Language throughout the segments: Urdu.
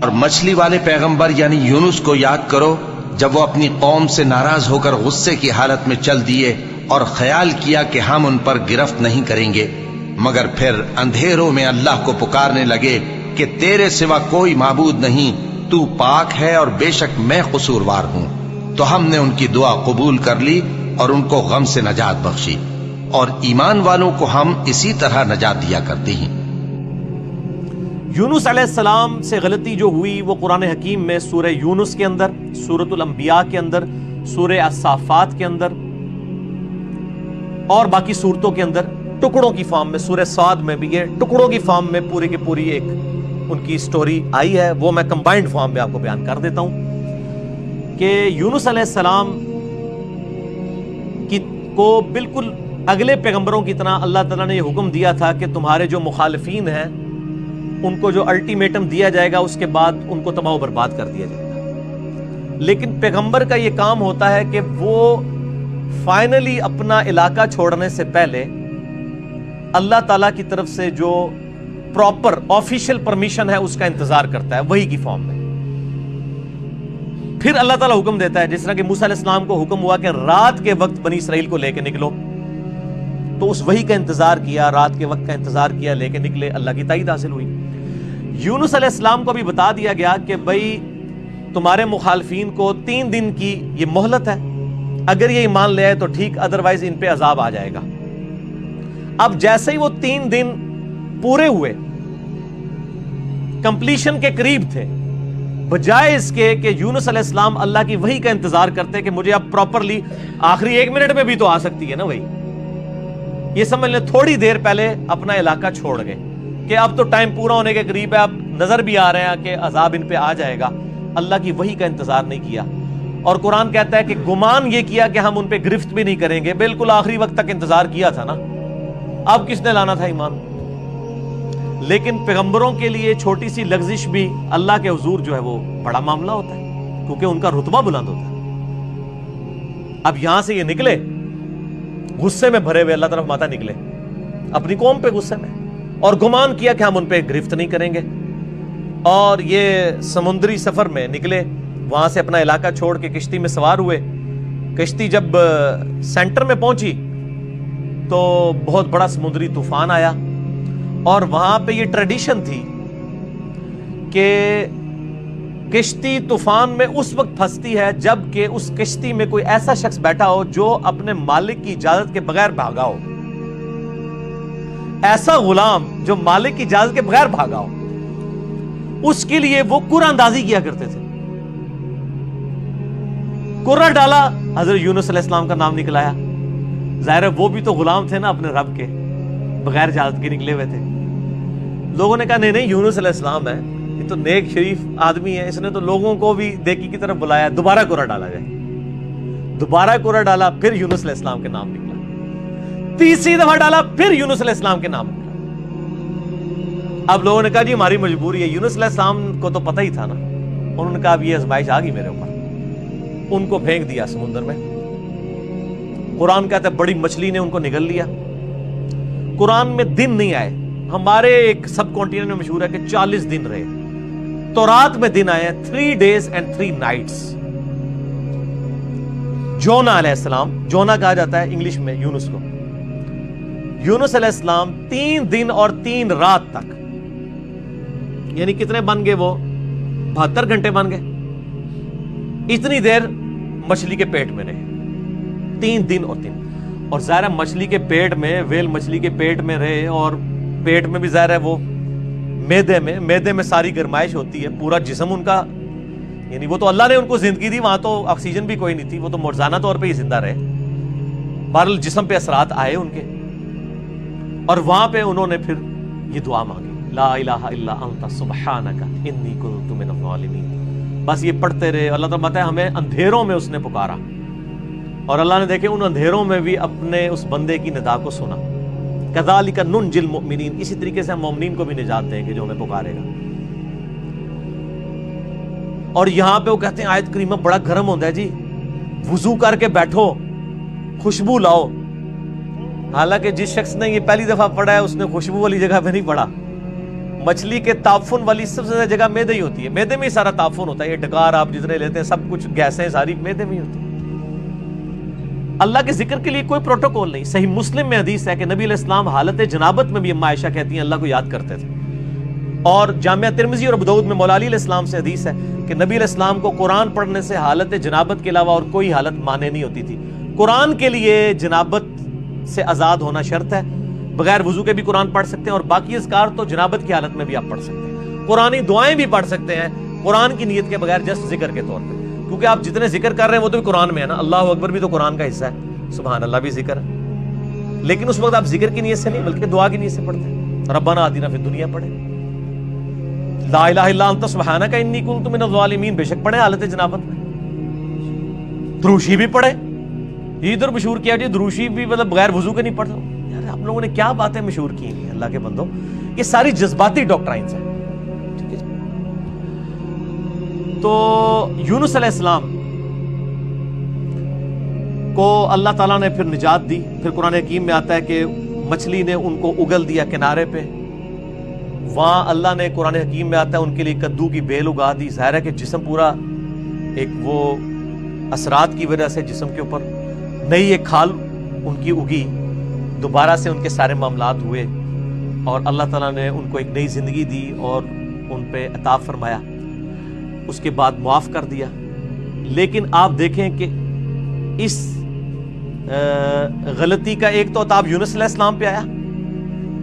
اور مچھلی والے پیغمبر یعنی یونس کو یاد کرو جب وہ اپنی قوم سے ناراض ہو کر غصے کی حالت میں چل دیے اور خیال کیا کہ ہم ان پر گرفت نہیں کریں گے، مگر پھر اندھیروں میں اللہ کو پکارنے لگے کہ تیرے سوا کوئی معبود نہیں، تو پاک ہے اور بے شک میں قصوروار ہوں۔ تو ہم نے ان کی دعا قبول کر لی اور ان کو غم سے نجات بخشی، اور ایمان والوں کو ہم اسی طرح نجات دیا کرتے ہیں۔ یونس علیہ السلام سے غلطی جو ہوئی وہ قرآن حکیم میں سورہ یونس کے اندر، سورۃ الانبیاء کے اندر، سورہ الصافات کے اندر اور باقی صورتوں کے اندر ٹکڑوں کی فارم میں، سورہ صاد میں بھی یہ ٹکڑوں کی فارم میں پوری کی پوری ایک ان کی سٹوری آئی ہے، وہ میں کمبائنڈ فارم میں آپ کو بیان کر دیتا ہوں کہ یونس علیہ السلام کو بالکل اگلے پیغمبروں کی طرح اللہ تعالیٰ نے یہ حکم دیا تھا کہ تمہارے جو مخالفین ہیں ان کو جو الٹیمیٹم دیا جائے گا اس کے بعد ان کو تباہ و برباد کر دیا جائے گا، لیکن پیغمبر کا یہ کام ہوتا ہے کہ وہ فائنلی اپنا علاقہ چھوڑنے سے پہلے اللہ تعالیٰ کی طرف سے جو پراپر آفیشیل پرمیشن ہے اس کا انتظار کرتا ہے، وہی کی فارم میں۔ پھر اللہ تعالیٰ حکم دیتا ہے، جس طرح کہ موسیٰ علیہ السلام کو حکم ہوا کہ رات کے وقت بنی اسرائیل کو لے کے نکلو، تو اس وحی کا انتظار کیا، رات کے وقت کا انتظار کیا، لے کے نکلے، اللہ کی تائید حاصل ہوئی۔ یونس علیہ السلام کو بھی بتا دیا گیا کہ بھئی تمہارے مخالفین کو 3 دن کی یہ مہلت ہے، اگر یہ ایمان لے آئے تو ٹھیک، ادروائز ان پہ عذاب آ جائے گا۔ اب جیسے ہی وہ 3 دن پورے ہوئے، کمپلیشن کے قریب تھے، بجائے اس کے کہ یونس علیہ السلام اللہ کی وحی کا انتظار کرتے کہ مجھے اب پراپرلی آخری 1 منٹ میں بھی تو آ سکتی ہے نا وحی، یہ سمجھ لیں تھوڑی دیر پہلے اپنا علاقہ چھوڑ گئے کہ اب تو ٹائم پورا ہونے کے قریب ہے، اب نظر بھی آ رہے ہیں کہ عذاب ان پہ آ جائے گا، اللہ کی وحی کا انتظار نہیں کیا۔ اور قرآن کہتا ہے کہ گمان یہ کیا کہ ہم ان پہ گرفت بھی نہیں کریں گے، بالکل آخری وقت تک انتظار کیا تھا نا، اب کس نے لانا تھا ایمان؟ لیکن پیغمبروں کے لیے چھوٹی سی لغزش بھی اللہ کے حضور جو ہے وہ بڑا معاملہ ہوتا ہے، کیونکہ ان کا رتبہ بلند ہوتا ہے۔ اب یہاں سے یہ نکلے غصے میں بھرے ہوئے، اللہ طرف ماتا نکلے اپنی قوم پہ غصے میں، اور گمان کیا کہ ہم ان پہ گرفت نہیں کریں گے، اور یہ سمندری سفر میں نکلے، وہاں سے اپنا علاقہ چھوڑ کے کشتی میں سوار ہوئے۔ کشتی جب سینٹر میں پہنچی تو بہت بڑا سمندری طوفان آیا، اور وہاں پہ یہ ٹریڈیشن تھی کہ کشتی طوفان میں اس وقت پھنستی ہے جب کہ اس کشتی میں کوئی ایسا شخص بیٹھا ہو جو اپنے مالک کی اجازت کے بغیر بھاگا ہو، ایسا غلام جو مالک کی اجازت کے بغیر بھاگا ہو، اس کے لیے وہ قرآن اندازی کیا کرتے تھے۔ قرآن ڈالا، حضرت یونس علیہ السلام کا نام نکلایا، ظاہر ہے وہ بھی تو غلام تھے نا اپنے رب کے، بغیر اجازت کے نکلے ہوئے تھے۔ لوگوں نے کہا نہیں یونس علیہ السلام ہے، یہ تو نیک شریف آدمی ہے، اس نے تو لوگوں کو بھی نیکی کی طرف بلایا، دوبارہ قرآن ڈالا جائے۔ دوبارہ قرآن ڈالا، پھر یونس علیہ السلام کے نام نکلا، تیسری دفعہ ڈالا، پھر یونس علیہ السلام کے نام نکلا۔ اب لوگوں نے کہا جی ہماری مجبوری ہے، یونس علیہ السلام کو تو پتہ ہی تھا نا، انہوں نے کہا اب یہ آزمائش آ گئی میرے اوپر، ان کو پھینک دیا سمندر میں۔ قرآن کہتا ہے بڑی مچھلی نے ان کو نگل لیا۔ قرآن میں دن نہیں آئے، ہمارے ایک سب کانٹیننٹ میں مشہور ہے کہ 40 دن رہے، تورات میں دن آئے ہیں 3 days and 3 nights۔ جونا علیہ السلام، جونا کہا جاتا ہے انگلش میں یونس کو، یونس علیہ السلام 3 دن اور 3 رات تک، یعنی کتنے بن گئے وہ 72 گھنٹے بن گئے، اتنی دیر مچھلی کے پیٹ میں رہے، 3 دن اور 3، اور ظاہر مچھلی کے پیٹ میں، ویل مچھلی کے پیٹ میں رہے، اور پیٹ میں بھی ظاہر ہے وہ میدے میں ساری گرمائش ہوتی ہے، پورا جسم ان کا، یعنی وہ تو اللہ نے ان کو زندگی دی، وہاں تو آکسیجن بھی کوئی نہیں تھی، وہ تو معجزانہ طور پہ ہی زندہ رہے، بہرحال جسم پہ اثرات آئے ان کے، اور وہاں پہ انہوں نے پھر یہ دعا مانگی، لا الہ الا انت سبحانک انی کنت من الظالمین، بس یہ پڑھتے رہے۔ اللہ تعالیٰ بتایا ہمیں اندھیروں میں اس نے پکارا، اور اللہ نے دیکھے ان اندھیروں میں بھی اپنے اس بندے کی ندا کو سنا، کذالک ننجی المؤمنین، اسی طریقے سے ہم مومنین کو بھی نجات دیں گے جو ہمیں پکارے گا۔ اور یہاں پہ وہ کہتے ہیں آیت کریمہ بڑا گرم ہوتا ہے جی، وضو کر کے بیٹھو، خوشبو لاؤ، حالانکہ جس شخص نے یہ پہلی دفعہ پڑھا ہے اس نے خوشبو والی جگہ پہ نہیں پڑھا، مچھلی کے تعفن والی سب سے زیادہ جگہ معدے ہی ہوتی ہے، معدے میں ہی سارا تعفن ہوتا ہے، یہ ڈکار آپ جتنے لیتے ہیں سب کچھ گیسیں ساری معدے میں ہی ہوتی ہیں۔ اللہ کے ذکر کے لیے کوئی پروٹوکول نہیں۔ صحیح مسلم میں حدیث ہے کہ نبی علیہ السلام حالت جنابت میں بھی اما عائشہ کہتی ہیں اللہ کو یاد کرتے تھے، اور جامعہ ترمذی اور ابو داؤد میں مولا علی علیہ السلام سے حدیث ہے کہ نبی علیہ السلام کو قرآن پڑھنے سے حالت جنابت کے علاوہ اور کوئی حالت مانے نہیں ہوتی تھی۔ قرآن کے لیے جنابت سے آزاد ہونا شرط ہے، بغیر وضو کے بھی قرآن پڑھ سکتے ہیں، اور باقی اذکار تو جنابت کی حالت میں بھی آپ پڑھ سکتے ہیں۔ قرآنی دعائیں بھی پڑھ سکتے ہیں قرآن کی نیت کے بغیر، جسٹ ذکر کے طور پہ، کیونکہ آپ جتنے ذکر کر رہے ہیں وہ تو بھی قرآن میں ہے نا، اللہ اکبر بھی تو قرآن کا حصہ ہے، سبحان اللہ بھی ذکر ہے، لیکن اس وقت آپ ذکر کی نیت سے نہیں بلکہ دعا کی نیت سے پڑھتے ہیں۔ ربنا آتنا فی الدنیا پڑھیں، لا الہ الا انت سبحانک انی کنت من الظالمین بے شک پڑھیں حالت جنابت میں، دروشی بھی پڑھیں، یہ ادھر مشہور کیا جی دروشی بھی مطلب بغیر وضو کے نہیں پڑھ لو، یار آپ لوگوں نے کیا باتیں مشہور کی ہیں اللہ کے بندوں، یہ ساری جذباتی ڈاکٹرائنز ہیں۔ تو یونس علیہ السلام کو اللہ تعالیٰ نے پھر نجات دی، پھر قرآن حکیم میں آتا ہے کہ مچھلی نے ان کو اگل دیا کنارے پہ، وہاں اللہ نے قرآن حکیم میں آتا ہے ان کے لیے کدو کی بیل اگا دی، ظاہر ہے کہ جسم پورا ایک وہ اثرات کی وجہ سے جسم کے اوپر نئی ایک کھال ان کی اگی، دوبارہ سے ان کے سارے معاملات ہوئے اور اللہ تعالیٰ نے ان کو ایک نئی زندگی دی اور ان پہ عطا فرمایا، اس کے بعد معاف کر دیا۔ لیکن آپ دیکھیں کہ اس غلطی کا ایک تو عطاب یونس علیہ السلام پہ آیا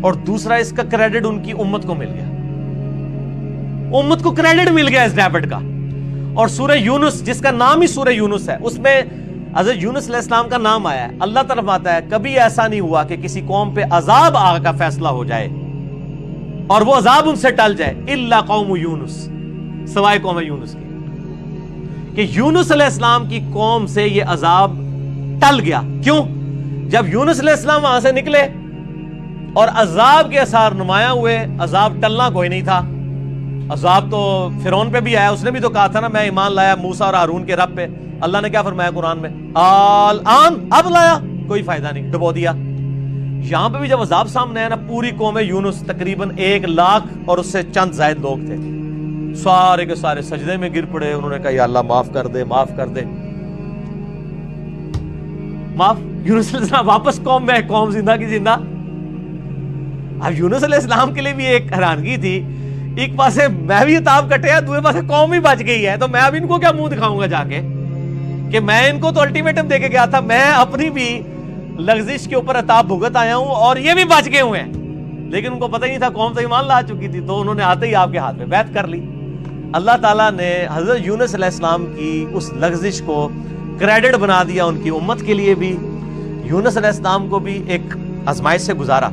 اور دوسرا اس کا کریڈٹ ان کی امت کو مل گیا، امت کو کریڈٹ مل گیا اس ڈیبٹ کا۔ اور سورہ یونس جس کا نام ہی سورہ یونس ہے اس میں حضرت یونس علیہ السلام کا نام آیا ہے، اللہ طرف آتا ہے کبھی ایسا نہیں ہوا کہ کسی قوم پہ عذاب آ کا فیصلہ ہو جائے اور وہ عذاب ان سے ٹل جائے، الا قوم یونس، سوائے قوم یونس کی، کہ یونس علیہ السلام کی قوم سے یہ عذاب ٹل گیا۔ کیوں؟ جب یونس علیہ السلام وہاں سے نکلے اور عذاب کے اثار نمایاں ہوئے، عذاب ٹلنا کوئی نہیں تھا، عذاب تو فرعون پہ بھی آیا، اس نے بھی تو کہا تھا نا میں ایمان لایا موسیٰ اور ہارون کے رب پہ، اللہ نے کیا فرمایا قرآن میں، الآن اب لایا، کوئی فائدہ نہیں، ڈبو دیا۔ یہاں پہ بھی جب عذاب سامنے آیا نا، پوری قوم یونس تقریباً 1 لاکھ اور اس سے چند زائد لوگ تھے، سارے کے سارے سجدے میں گر پڑے، انہوں نے کہا یا اللہ معاف کر دے، معاف کر دے، معاف۔ یونس علیہ السلام واپس قوم میں، قوم زندہ کی زندہ۔ اب یونس علیہ السلام کے لیے بھی ایک حیرانگی تھی، ایک پاسے میں بھی عطاب کٹیا، دوسرے پاسے قوم بھی بچ گئی ہے، تو میں اب ان کو کیا منہ دکھاؤں گا جا کے کہ میں ان کو تو الٹیمیٹم دے کے گیا تھا، میں اپنی بھی لغزش کے اوپر عطاب بھگت آیا ہوں اور یہ بھی بچ گئے ہوئے ہیں، لیکن ان کو پتہ ہی نہیں تھا، قوم تو ایمان لا چکی تھی، تو انہوں نے آتے ہی آپ کے ہاتھ میں بیعت کر لی۔ اللہ تعالیٰ نے حضرت یونس علیہ السلام کی اس لغزش کو کریڈٹ بنا دیا ان کی امت کے لیے بھی، یونس علیہ السلام کو بھی ایک آزمائش سے گزارا۔